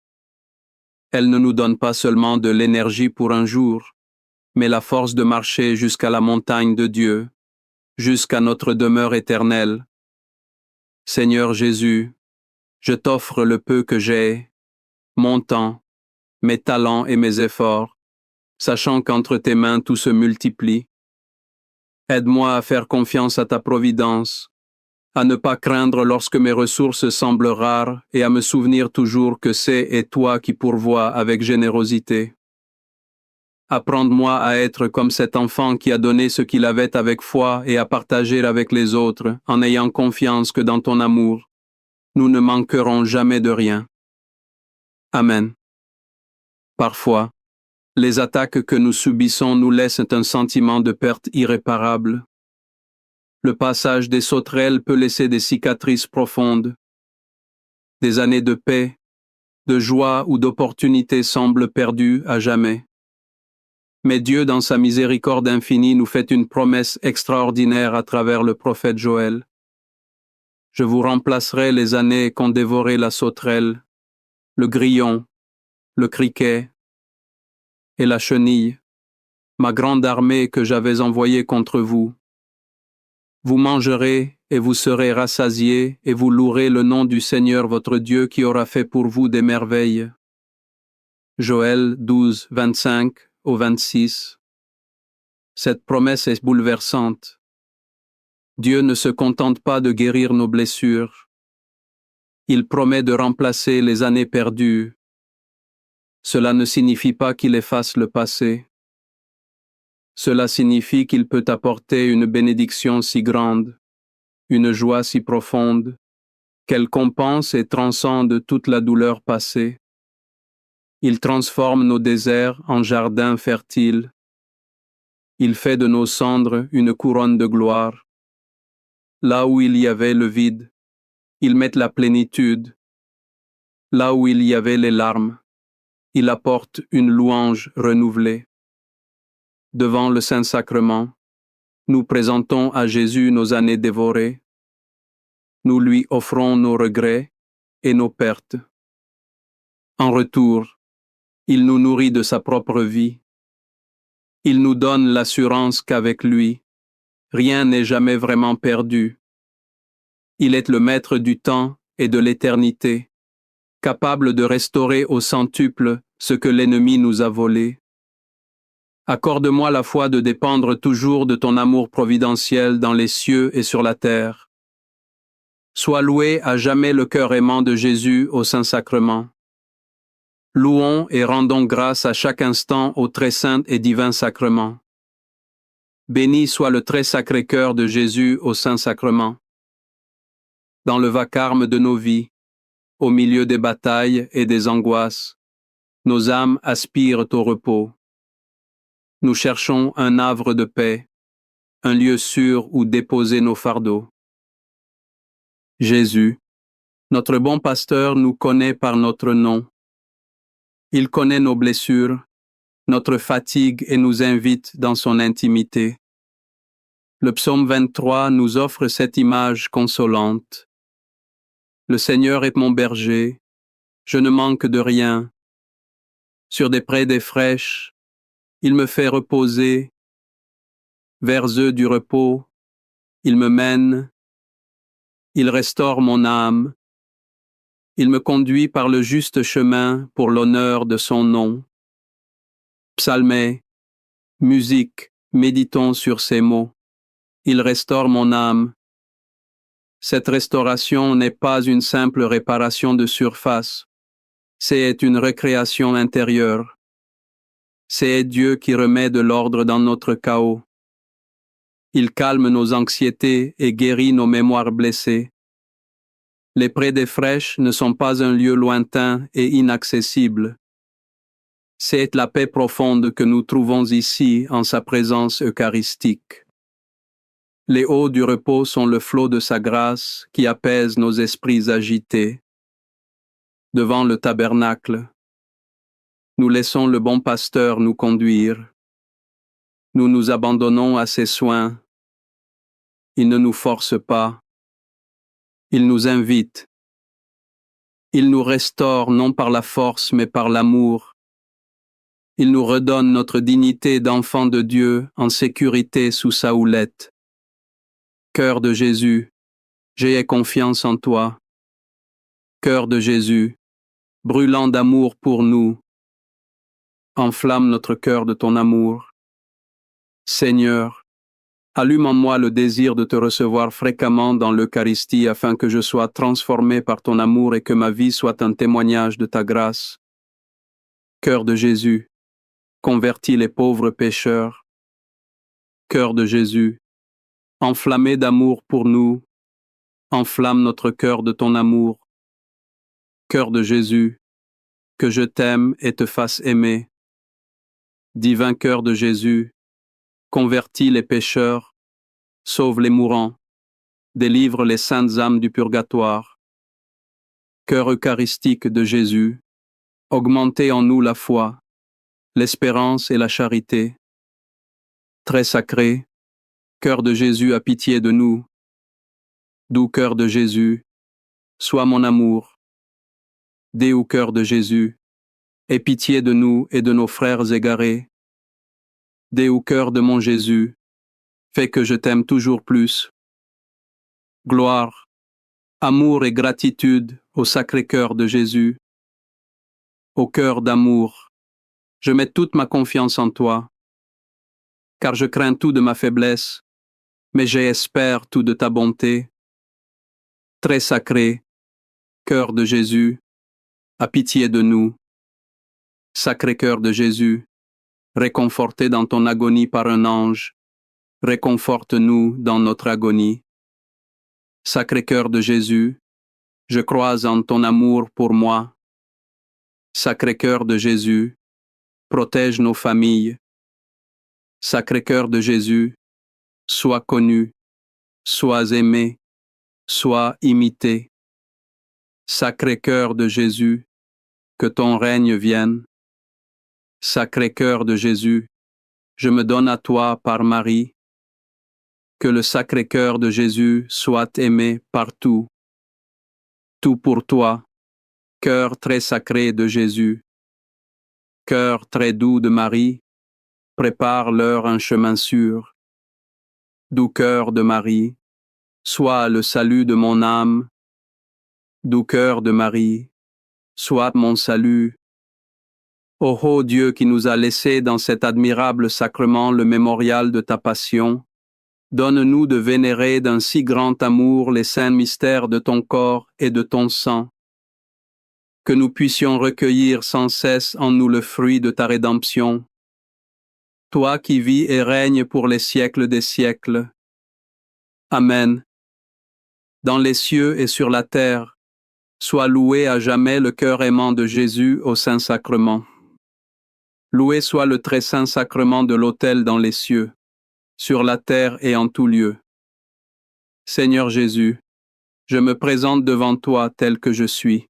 Elle ne nous donne pas seulement de l'énergie pour un jour, mais la force de marcher jusqu'à la montagne de Dieu, jusqu'à notre demeure éternelle. Seigneur Jésus, je t'offre le peu que j'ai, mon temps, mes talents et mes efforts, sachant qu'entre tes mains tout se multiplie. Aide-moi à faire confiance à ta providence, à ne pas craindre lorsque mes ressources semblent rares et à me souvenir toujours que c'est toi qui pourvois avec générosité. Apprends-moi à être comme cet enfant qui a donné ce qu'il avait avec foi et à partager avec les autres en ayant confiance que dans ton amour, nous ne manquerons jamais de rien. Amen. Parfois, les attaques que nous subissons nous laissent un sentiment de perte irréparable. Le passage des sauterelles peut laisser des cicatrices profondes. Des années de paix, de joie ou d'opportunité semblent perdues à jamais. Mais Dieu, dans sa miséricorde infinie, nous fait une promesse extraordinaire à travers le prophète Joël. Je vous remplacerai les années qu'ont dévoré la sauterelle, le grillon, le criquet et la chenille, ma grande armée que j'avais envoyée contre vous. Vous mangerez et vous serez rassasiés et vous louerez le nom du Seigneur votre Dieu qui aura fait pour vous des merveilles. Joël 12, 25 au 26. Cette promesse est bouleversante. Dieu ne se contente pas de guérir nos blessures. Il promet de remplacer les années perdues. Cela ne signifie pas qu'il efface le passé. Cela signifie qu'il peut apporter une bénédiction si grande, une joie si profonde, qu'elle compense et transcende toute la douleur passée. Il transforme nos déserts en jardins fertiles. Il fait de nos cendres une couronne de gloire. Là où il y avait le vide, il met la plénitude. Là où il y avait les larmes, il apporte une louange renouvelée. Devant le Saint-Sacrement, nous présentons à Jésus nos années dévorées. Nous lui offrons nos regrets et nos pertes. En retour, il nous nourrit de sa propre vie. Il nous donne l'assurance qu'avec lui, rien n'est jamais vraiment perdu. Il est le maître du temps et de l'éternité, capable de restaurer au centuple ce que l'ennemi nous a volé. Accorde-moi la foi de dépendre toujours de ton amour providentiel dans les cieux et sur la terre. Sois loué à jamais le cœur aimant de Jésus au Saint-Sacrement. Louons et rendons grâce à chaque instant au très saint et divin sacrement. Béni soit le très sacré cœur de Jésus au Saint-Sacrement. Dans le vacarme de nos vies, au milieu des batailles et des angoisses, nos âmes aspirent au repos. Nous cherchons un havre de paix, un lieu sûr où déposer nos fardeaux. Jésus, notre bon pasteur, nous connaît par notre nom. Il connaît nos blessures, notre fatigue et nous invite dans son intimité. Le psaume 23 nous offre cette image consolante. Le Seigneur est mon berger, je ne manque de rien. Sur des prés fraîches, il me fait reposer. Vers eux du repos, il me mène. Il restaure mon âme. Il me conduit par le juste chemin pour l'honneur de son nom. Psalmée, musique, méditons sur ces mots. Il restaure mon âme. Cette restauration n'est pas une simple réparation de surface, c'est une récréation intérieure. C'est Dieu qui remet de l'ordre dans notre chaos. Il calme nos anxiétés et guérit nos mémoires blessées. Les prés fraîches ne sont pas un lieu lointain et inaccessible. C'est la paix profonde que nous trouvons ici en sa présence eucharistique. Les eaux du repos sont le flot de sa grâce qui apaise nos esprits agités. Devant le tabernacle, nous laissons le bon pasteur nous conduire. Nous nous abandonnons à ses soins. Il ne nous force pas. Il nous invite. Il nous restaure non par la force mais par l'amour. Il nous redonne notre dignité d'enfant de Dieu en sécurité sous sa houlette. Cœur de Jésus, j'ai confiance en toi. Cœur de Jésus, brûlant d'amour pour nous, enflamme notre cœur de ton amour. Seigneur, allume en moi le désir de te recevoir fréquemment dans l'Eucharistie afin que je sois transformé par ton amour et que ma vie soit un témoignage de ta grâce. Cœur de Jésus, convertis les pauvres pécheurs. Cœur de Jésus, enflammé d'amour pour nous, enflamme notre cœur de ton amour. Cœur de Jésus, que je t'aime et te fasse aimer. Divin cœur de Jésus, convertis les pécheurs, sauve les mourants, délivre les saintes âmes du purgatoire. Cœur eucharistique de Jésus, augmentez en nous la foi, l'espérance et la charité. Très sacré, cœur de Jésus, a pitié de nous. Doux cœur de Jésus, sois mon amour. Déou cœur de Jésus, aie pitié de nous et de nos frères égarés. Déou cœur de mon Jésus, fais que je t'aime toujours plus. Gloire, amour et gratitude au Sacré-Cœur de Jésus. Au cœur d'amour, je mets toute ma confiance en toi, car je crains tout de ma faiblesse, mais j'espère tout de ta bonté. Très sacré, cœur de Jésus, a pitié de nous. Sacré cœur de Jésus, réconforté dans ton agonie par un ange, réconforte-nous dans notre agonie. Sacré cœur de Jésus, je crois en ton amour pour moi. Sacré cœur de Jésus, protège nos familles. Sacré cœur de Jésus, sois connu, sois aimé, sois imité. Sacré cœur de Jésus, que ton règne vienne. Sacré cœur de Jésus, je me donne à toi par Marie. Que le sacré cœur de Jésus soit aimé partout. Tout pour toi, cœur très sacré de Jésus. Cœur très doux de Marie, prépare-leur un chemin sûr. Doux cœur de Marie, sois le salut de mon âme. Doux cœur de Marie, sois mon salut. Ô Dieu qui nous a laissé dans cet admirable sacrement le mémorial de ta passion, donne-nous de vénérer d'un si grand amour les saints mystères de ton corps et de ton sang, que nous puissions recueillir sans cesse en nous le fruit de ta rédemption. Toi qui vis et règnes pour les siècles des siècles. Amen. Dans les cieux et sur la terre, soit loué à jamais le cœur aimant de Jésus au Saint-Sacrement. Loué soit le très saint sacrement de l'autel dans les cieux, sur la terre et en tout lieu. Seigneur Jésus, je me présente devant toi tel que je suis.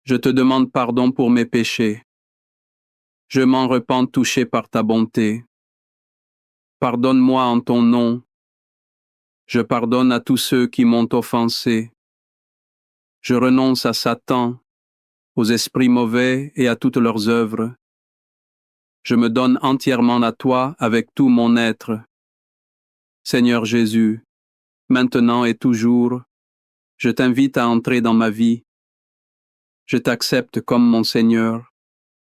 Je te demande pardon pour mes péchés. Je m'en repens touché par ta bonté. Pardonne-moi en ton nom. Je pardonne à tous ceux qui m'ont offensé. Je renonce à Satan, aux esprits mauvais et à toutes leurs œuvres. Je me donne entièrement à toi avec tout mon être. Seigneur Jésus, maintenant et toujours, je t'invite à entrer dans ma vie. Je t'accepte comme mon Seigneur,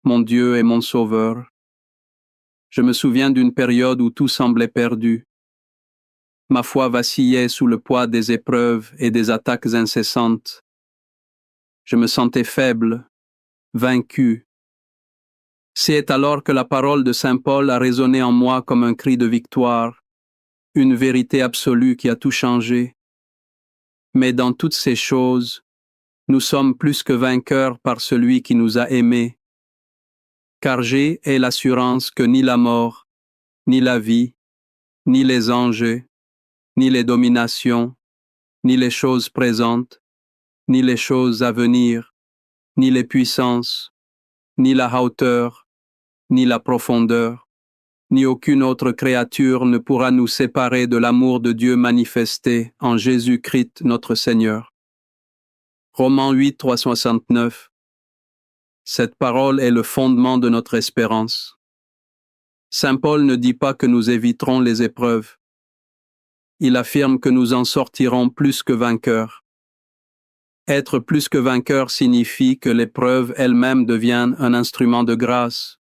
mon Dieu et mon Sauveur. Je me souviens d'une période où tout semblait perdu. Ma foi vacillait sous le poids des épreuves et des attaques incessantes. Je me sentais faible, vaincu. C'est alors que la parole de Saint Paul a résonné en moi comme un cri de victoire, une vérité absolue qui a tout changé. Mais dans toutes ces choses, nous sommes plus que vainqueurs par celui qui nous a aimés. Car j'ai l'assurance que ni la mort, ni la vie, ni les anges, ni les dominations, ni les choses présentes, ni les choses à venir, ni les puissances, ni la hauteur, ni la profondeur, ni aucune autre créature ne pourra nous séparer de l'amour de Dieu manifesté en Jésus-Christ notre Seigneur. Romains 8, 369. Cette parole est le fondement de notre espérance. Saint Paul ne dit pas que nous éviterons les épreuves. il affirme que nous en sortirons plus que vainqueurs. Être plus que vainqueur signifie que l'épreuve elle-même devient un instrument de grâce.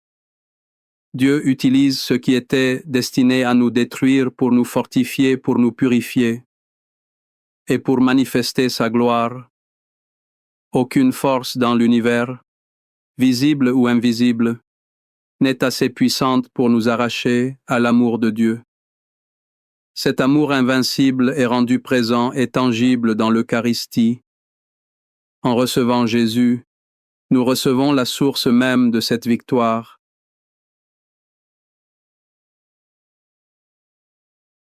Dieu utilise ce qui était destiné à nous détruire pour nous fortifier, pour nous purifier et pour manifester sa gloire. Aucune force dans l'univers, visible ou invisible, n'est assez puissante pour nous arracher à l'amour de Dieu. Cet amour invincible est rendu présent et tangible dans l'Eucharistie. En recevant Jésus, nous recevons la source même de cette victoire.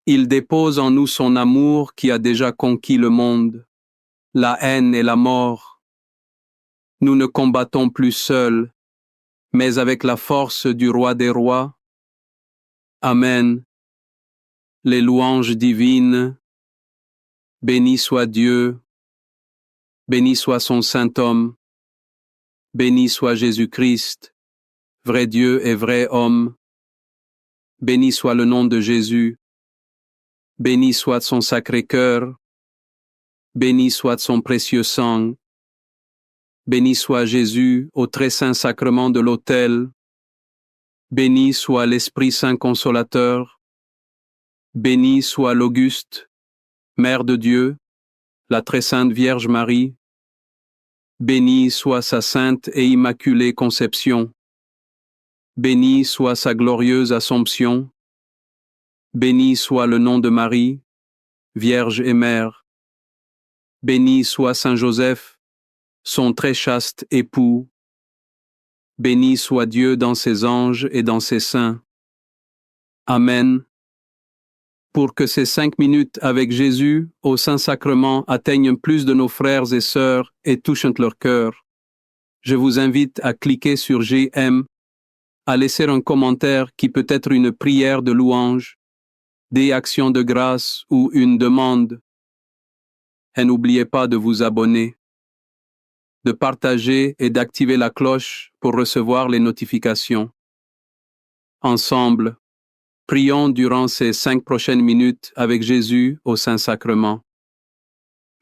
Il dépose en nous son amour qui a déjà conquis le monde, la haine et la mort. Nous ne combattons plus seuls, mais avec la force du Roi des Rois. Amen. Les louanges divines. Béni soit Dieu. Béni soit son Saint-Homme. Béni soit Jésus-Christ, vrai Dieu et vrai homme. Béni soit le nom de Jésus. Béni soit son Sacré-Cœur. Béni soit son précieux sang. Béni soit Jésus au très saint sacrement de l'autel. Béni soit l'Esprit Saint Consolateur. Béni soit l'Auguste, Mère de Dieu, la très sainte Vierge Marie. Béni soit sa sainte et immaculée conception. Béni soit sa glorieuse Assomption. Béni soit le nom de Marie, Vierge et Mère. Béni soit Saint Joseph, son très chaste époux. Béni soit Dieu dans ses anges et dans ses saints. Amen. Pour que ces 5 minutes avec Jésus au Saint-Sacrement atteignent plus de nos frères et sœurs et touchent leur cœur, je vous invite à cliquer sur j'aime, à laisser un commentaire qui peut être une prière de louange, des actions de grâce ou une demande. Et n'oubliez pas de vous abonner, de partager et d'activer la cloche pour recevoir les notifications. Ensemble, prions durant ces 5 prochaines minutes avec Jésus au Saint-Sacrement.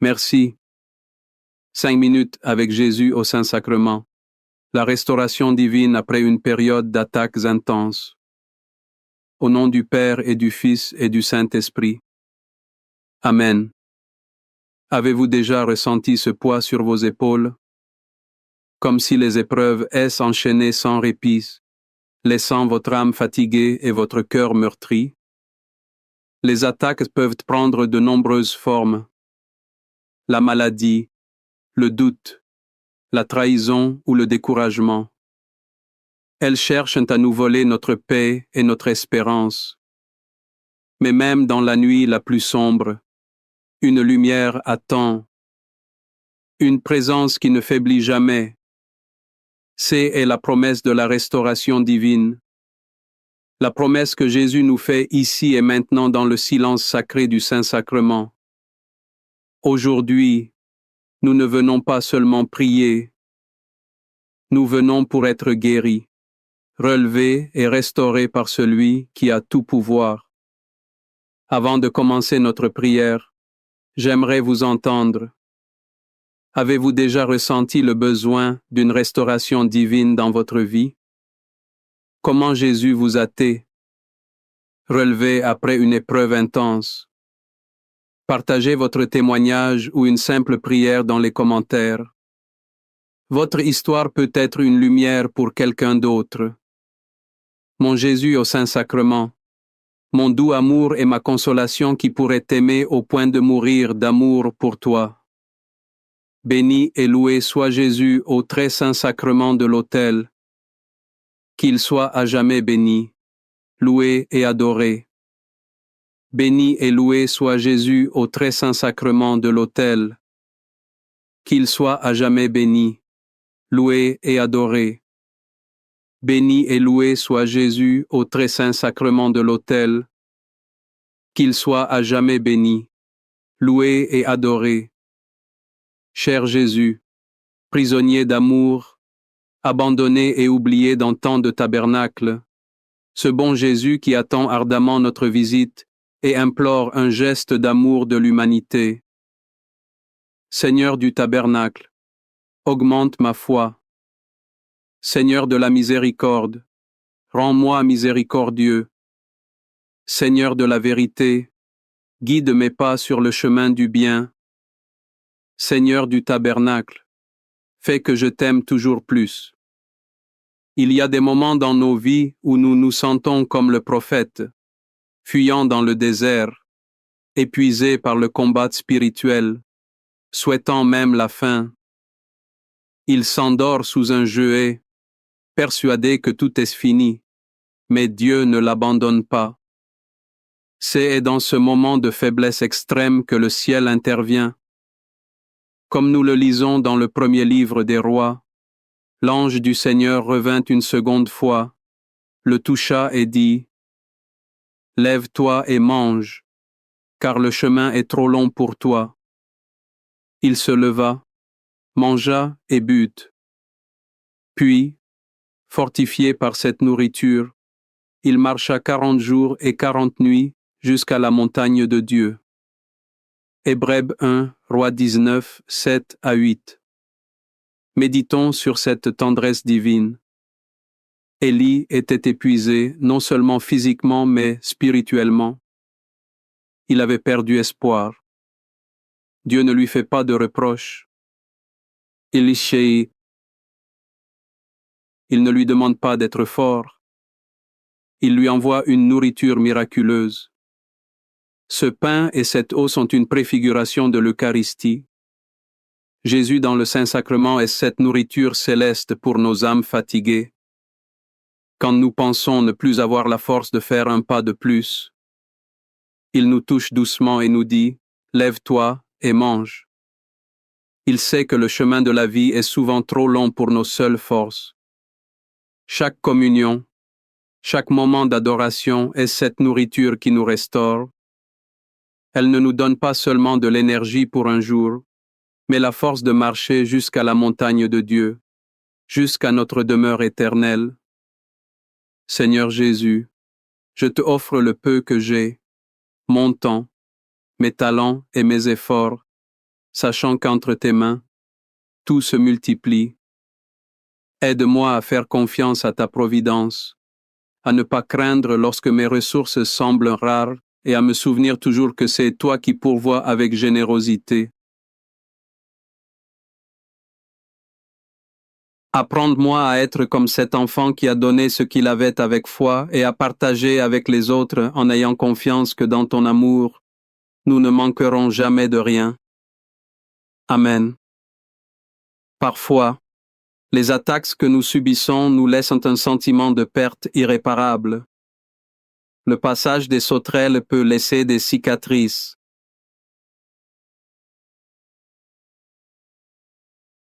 Merci. 5 minutes avec Jésus au Saint-Sacrement. La restauration divine après une période d'attaques intenses. Au nom du Père et du Fils et du Saint-Esprit. Amen. Avez-vous déjà ressenti ce poids sur vos épaules? Comme si les épreuves s'enchaînaient sans répit, laissant votre âme fatiguée et votre cœur meurtri? Les attaques peuvent prendre de nombreuses formes. La maladie, le doute, la trahison ou le découragement. Elles cherchent à nous voler notre paix et notre espérance. Mais même dans la nuit la plus sombre, une lumière attend, une présence qui ne faiblit jamais. C'est la promesse de la restauration divine. La promesse que Jésus nous fait ici et maintenant dans le silence sacré du Saint-Sacrement. Aujourd'hui, nous ne venons pas seulement prier, nous venons pour être guéris, relevés et restaurés par celui qui a tout pouvoir. Avant de commencer notre prière, j'aimerais vous entendre. Avez-vous déjà ressenti le besoin d'une restauration divine dans votre vie? Comment Jésus vous a-t-il relevé après une épreuve intense? Partagez votre témoignage ou une simple prière dans les commentaires. Votre histoire peut être une lumière pour quelqu'un d'autre. Mon Jésus au Saint-Sacrement, mon doux amour et ma consolation qui pourrait t'aimer au point de mourir d'amour pour toi. Béni et loué soit Jésus au très saint sacrement de l'autel. Qu'il soit à jamais béni, loué et adoré. Béni et loué soit Jésus au très saint sacrement de l'autel. Qu'il soit à jamais béni, loué et adoré. Béni et loué soit Jésus au très saint sacrement de l'autel. Qu'il soit à jamais béni, loué et adoré. Cher Jésus, prisonnier d'amour, abandonné et oublié dans tant de tabernacles, ce bon Jésus qui attend ardemment notre visite et implore un geste d'amour de l'humanité. Seigneur du tabernacle, augmente ma foi. Seigneur de la miséricorde, rends-moi miséricordieux. Seigneur de la vérité, guide mes pas sur le chemin du bien. Seigneur du tabernacle, fais que je t'aime toujours plus. Il y a des moments dans nos vies où nous nous sentons comme le prophète, fuyant dans le désert, épuisés par le combat spirituel, souhaitant même la fin. Il s'endort sous un gehet, persuadé que tout est fini, mais Dieu ne l'abandonne pas. C'est dans ce moment de faiblesse extrême que le ciel intervient. Comme nous le lisons dans le premier livre des rois, l'ange du Seigneur revint une seconde fois, le toucha et dit « Lève-toi et mange, car le chemin est trop long pour toi. » Il se leva, mangea et but. Puis, fortifié par cette nourriture, il marcha 40 jours et 40 nuits jusqu'à la montagne de Dieu. Hébreux 1, Roi 19, 7 à 8. Méditons sur cette tendresse divine. Élie était épuisé non seulement physiquement mais spirituellement. Il avait perdu espoir. Dieu ne lui fait pas de reproches. Élisée, il ne lui demande pas d'être fort. Il lui envoie une nourriture miraculeuse. Ce pain et cette eau sont une préfiguration de l'Eucharistie. Jésus dans le Saint-Sacrement est cette nourriture céleste pour nos âmes fatiguées. Quand nous pensons ne plus avoir la force de faire un pas de plus, il nous touche doucement et nous dit « Lève-toi et mange ». Il sait que le chemin de la vie est souvent trop long pour nos seules forces. Chaque communion, chaque moment d'adoration est cette nourriture qui nous restaure. Elle ne nous donne pas seulement de l'énergie pour un jour, mais la force de marcher jusqu'à la montagne de Dieu, jusqu'à notre demeure éternelle. Seigneur Jésus, je te offre le peu que j'ai, mon temps, mes talents et mes efforts, sachant qu'entre tes mains, tout se multiplie. Aide-moi à faire confiance à ta providence, à ne pas craindre lorsque mes ressources semblent rares et à me souvenir toujours que c'est toi qui pourvois avec générosité. Apprends-moi à être comme cet enfant qui a donné ce qu'il avait avec foi et à partager avec les autres en ayant confiance que dans ton amour, nous ne manquerons jamais de rien. Amen. Parfois, les attaques que nous subissons nous laissent un sentiment de perte irréparable. Le passage des sauterelles peut laisser des cicatrices,